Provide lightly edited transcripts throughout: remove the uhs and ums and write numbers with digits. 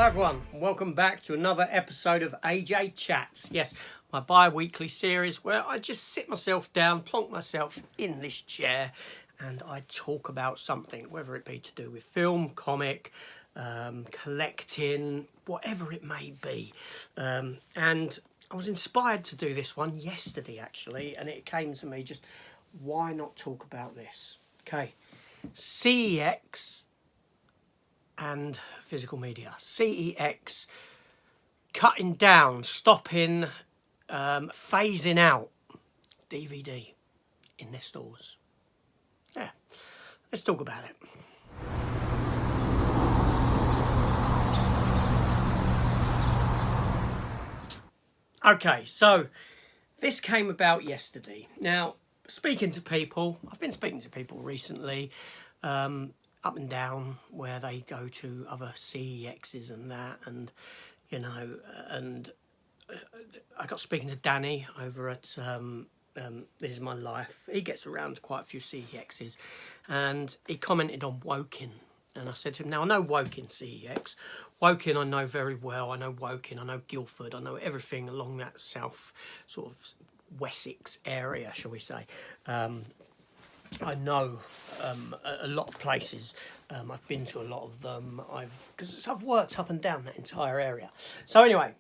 Hello everyone, welcome back to another episode of AJ Chats. Yes, my bi-weekly series where I just sit myself down, plonk myself in this chair and I talk about something, whether it be to do with film, comic, collecting, whatever it may be. And I was inspired to do this one yesterday actually, and it came to me just, why not talk about this? Okay, CEX and physical media. CEX, cutting down, stopping, phasing out DVD in their stores. Yeah, let's talk about it. Okay, so this came about yesterday. Now, speaking to people, I've been speaking to people recently, up and down, where they go to other CEXs and that, and you know, and I got speaking to Danny over at This Is My Life. He gets around to quite a few CEXs, and he commented on Woking. And I said to him, now I know Woking CEX. Woking I know very well. I know Woking, I know Guildford, I know everything along that south sort of Wessex area, shall we say. I know a lot of places. I've been to a lot of them. Because I've worked up and down that entire area. So anyway,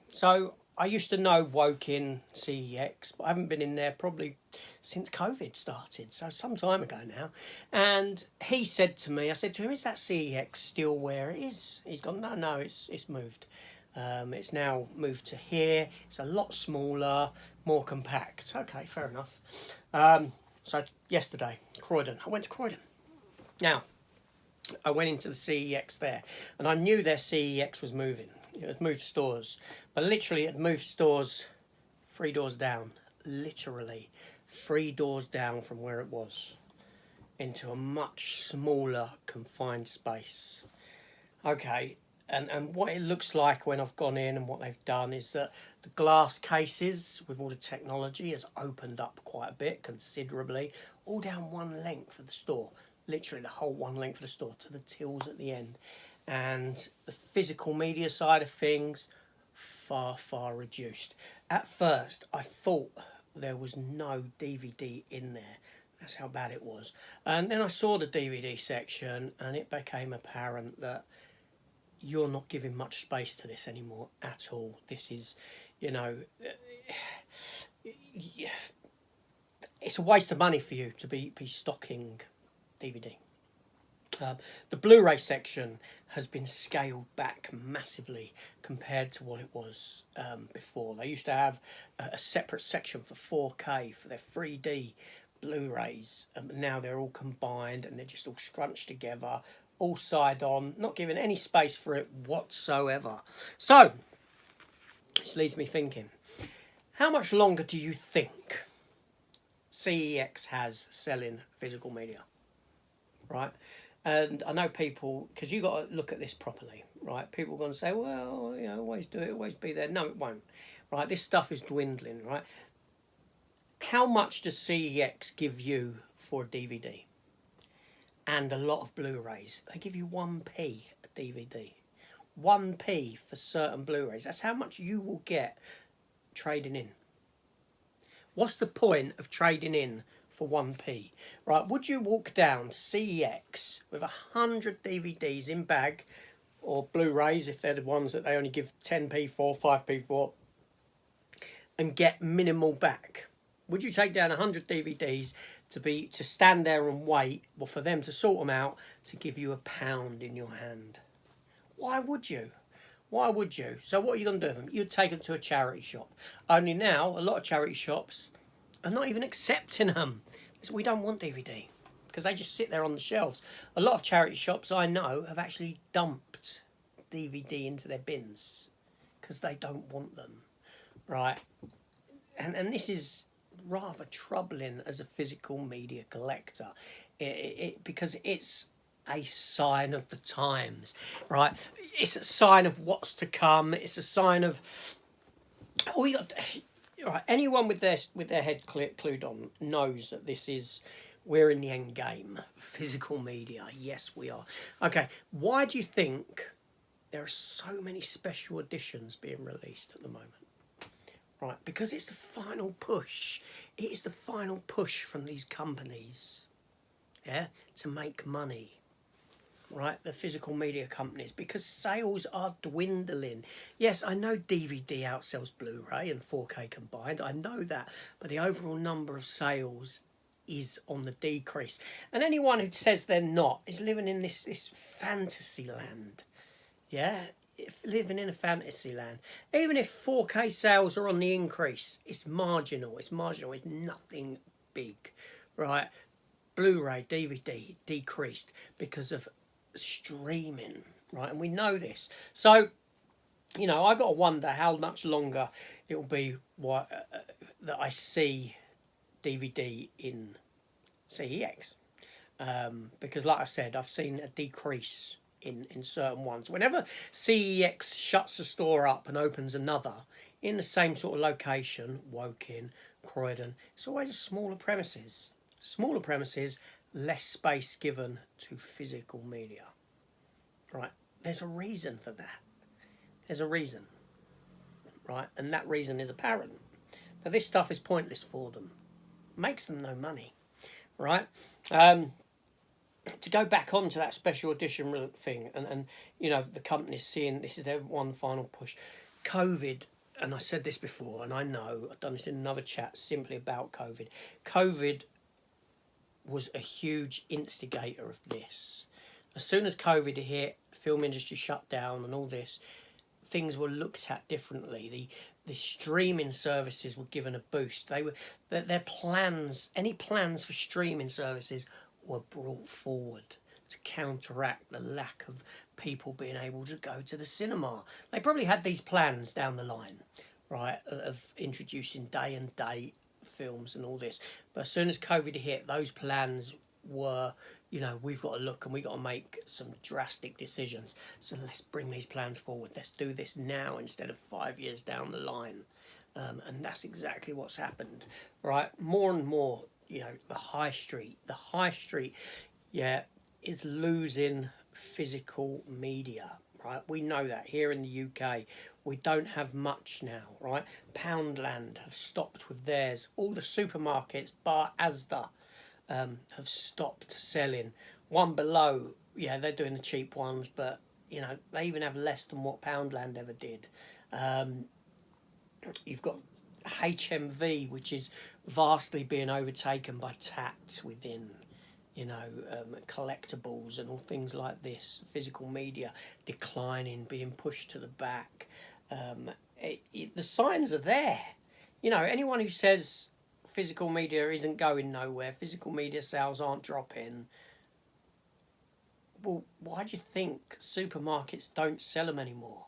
I used to know Woking CEX, but I haven't been in there probably since COVID started, so some time ago now. And he said to me, I said to him, is that CEX still where it is? He's gone, no, it's moved. It's now moved to here. It's a lot smaller, more compact. Okay, fair enough. So yesterday, Croydon. I went to Croydon. Now, I went into the CEX there, and I knew their CEX was moving. It had moved stores, but literally it moved stores 3 doors down. Literally 3 doors down from where it was, into a much smaller, confined space. Okay, and what it looks like when I've gone in and what they've done is that the glass cases with all the technology has opened up quite a bit, considerably, all down one length of the store. Literally the whole one length of the store to the tills at the end. And the physical media side of things, far, far reduced. At first, I thought there was no DVD in there. That's how bad it was. And then I saw the DVD section and it became apparent that you're not giving much space to this anymore at all. This is, you know, it's a waste of money for you to be stocking DVD. The Blu-ray section has been scaled back massively compared to what it was before. They used to have a separate section for 4K for their 3D Blu-rays. Now they're all combined and they're just all scrunched together, all side on, not giving any space for it whatsoever. So, this leaves me thinking, how much longer do you think CEX has selling physical media? Right? And I know people, because you've got to look at this properly, right? People are going to say, well, you know, always do it, always be there. No, it won't, right? This stuff is dwindling, right? How much does CEX give you for a DVD? And a lot of Blu-rays. They give you 1p a DVD. 1p for certain Blu-rays. That's how much you will get trading in. What's the point of trading in for 1p? Right, would you walk down to CEX with 100 DVDs in bag, or Blu-rays if they're the ones that they only give 10p for, 5p for, and get minimal back? Would you take down 100 DVDs to stand there and wait, or for them to sort them out to give you £1 in your hand? Why would you? Why would you? So what are you going to do with them? You'd take them to a charity shop. Only now, a lot of charity shops are not even accepting them. We don't want DVD, because they just sit there on the shelves. A lot of charity shops I know have actually dumped DVD into their bins because they don't want them, right? And this is rather troubling as a physical media collector, because it's a sign of the times, right? It's a sign of what's to come. It's a sign of all you got. Right, anyone with their head clued on knows that we're in the end game. Physical media, yes, we are. Okay, why do you think there are so many special editions being released at the moment. Right, because it's the final push. It is the final push from these companies, yeah, to make money. Right, the physical media companies, because sales are dwindling. Yes, I know DVD outsells Blu-ray and 4K combined. I know that, but the overall number of sales is on the decrease. And anyone who says they're not is living in this fantasy land. Yeah, living in a fantasy land. Even if 4K sales are on the increase, it's marginal. It's marginal. It's nothing big, right? Blu-ray, DVD decreased because of streaming, right? And we know this. So, you know, I got to wonder how much longer it will be that I see DVD in CEX. Because, like I said, I've seen a decrease in certain ones. Whenever CEX shuts a store up and opens another in the same sort of location, Woking, Croydon, it's always a smaller premises. Smaller premises, less space given to physical media. Right? There's a reason for that. There's a reason. Right? And that reason is apparent. Now, this stuff is pointless for them. Makes them no money. Right? To go back onto that special edition thing, and you know, the company's seeing this is their one final push. COVID, and I said this before, and I know I've done this in another chat simply about COVID. COVID was a huge instigator of this. As soon as COVID hit, film industry shut down and all this, things were looked at differently. The streaming services were given a boost. They were their plans, any plans for streaming services were brought forward to counteract the lack of people being able to go to the cinema. They probably had these plans down the line, right, of introducing day and date films and all this. But as soon as COVID hit, those plans were, you know, we've got to look and we've got to make some drastic decisions. So let's bring these plans forward. Let's do this now instead of 5 years down the line. And that's exactly what's happened, right? More and more, you know, the high street, yeah, is losing physical media, right? We know that here in the UK. We don't have much now, right? Poundland have stopped with theirs. All the supermarkets, bar Asda, have stopped selling. One below, yeah, they're doing the cheap ones, but, you know, they even have less than what Poundland ever did. You've got HMV, which is vastly being overtaken by Tat within, you know, collectibles and all things like this. Physical media declining, being pushed to the back. The signs are there. You know, anyone who says physical media isn't going nowhere, physical media sales aren't dropping, well, why do you think supermarkets don't sell them anymore?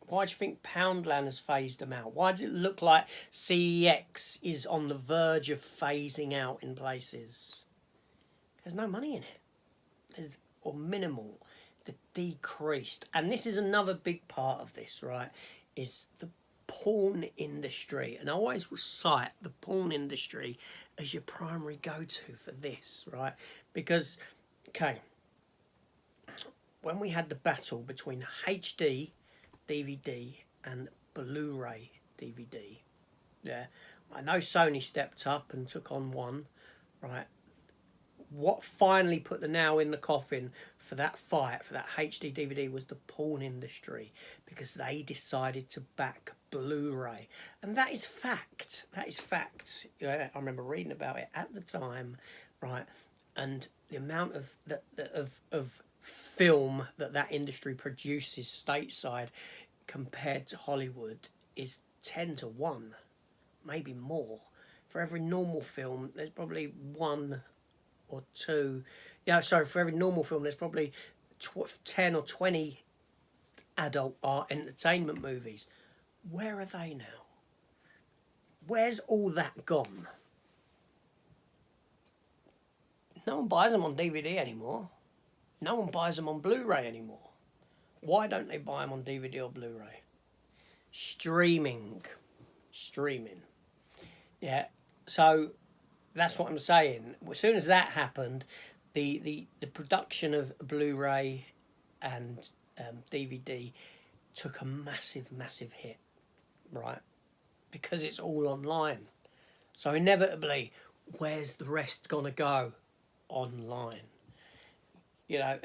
Why do you think Poundland has phased them out? Why does it look like CEX is on the verge of phasing out in places? There's no money in it. Or minimal. The decreased. And this is another big part of this, right? Is the porn industry. And I always cite the porn industry as your primary go-to for this, right? Because, okay, when we had the battle between HD DVD and Blu-ray DVD, yeah, I know Sony stepped up and took on one, right? What finally put the nail in the coffin for that fight, for that HD DVD, was the porn industry, because they decided to back Blu-ray, and that is fact. That is fact. Yeah, I remember reading about it at the time, right? And the amount of film that industry produces stateside compared to Hollywood is 10-1, maybe more. For every normal film, there's probably one or two. Yeah, sorry, for every normal film, there's probably 10 or 20 adult art entertainment movies. Where are they now? Where's all that gone? No one buys them on DVD anymore. No one buys them on Blu-ray anymore. Why don't they buy them on DVD or Blu-ray? Streaming. Yeah, so that's what I'm saying. As soon as that happened, the production of Blu-ray and DVD took a massive hit, right? Because it's all online. So inevitably, where's the rest gonna go? Online. You know,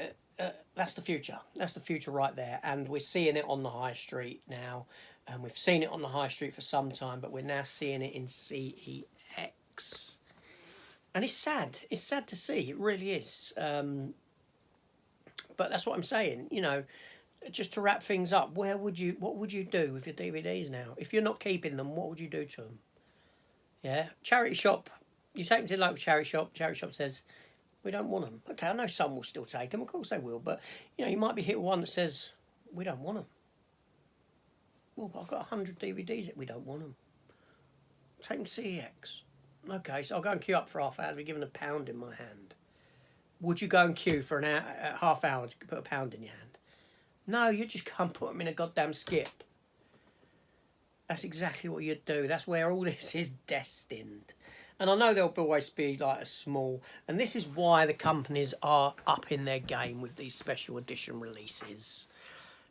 that's the future. That's the future right there. And we're seeing it on the high street now. And we've seen it on the high street for some time, but we're now seeing it in CEX. And it's sad. It's sad to see. It really is. But that's what I'm saying. You know, just to wrap things up, what would you do with your DVDs now? If you're not keeping them, what would you do to them? Yeah, charity shop. You take them to the local charity shop. Charity shop says, we don't want them. Okay, I know some will still take them. Of course they will. But, you know, you might be hit with one that says, we don't want them. Well, I've got 100 DVDs that we don't want them. Take them to CEX. Okay, so I'll go and queue up for half hour. I'll be given £1 in my hand. Would you go and queue for an hour, half hour to put £1 in your hand? No, you just can't put them in a goddamn skip. That's exactly what you'd do. That's where all this is destined. And I know there'll always be like a small... And this is why the companies are up in their game with these special edition releases.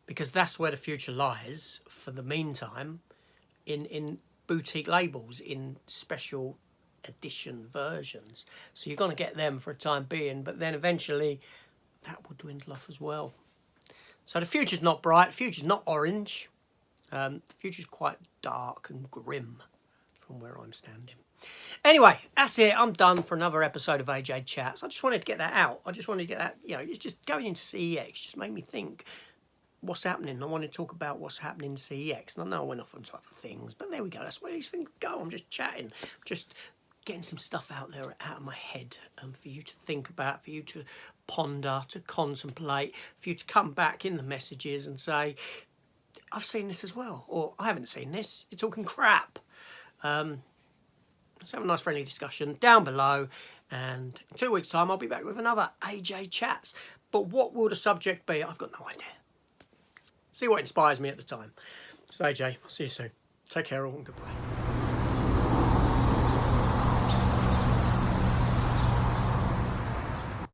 Because that's where the future lies, for the meantime, in boutique labels, in special edition versions. So you're going to get them for a time being, but then eventually that will dwindle off as well. So the future's not bright, the future's not orange. The future's quite dark and grim from where I'm standing. Anyway, that's it. I'm done for another episode of AJ Chats. I just wanted to get that out. I just wanted to get that, you know, it's just going into CEX just made me think what's happening. I want to talk about what's happening in CEX. And I know I went off onto other things, but there we go. That's where these things go. I'm just chatting, just getting some stuff out there, out of my head, for you to think about, for you to ponder, to contemplate, for you to come back in the messages and say, I've seen this as well, or I haven't seen this, you're talking crap. Let's have a nice friendly discussion down below, and in 2 weeks' time I'll be back with another AJ Chats. But what will the subject be? I've got no idea. See what inspires me at the time. So AJ, I'll see you soon. Take care all and goodbye.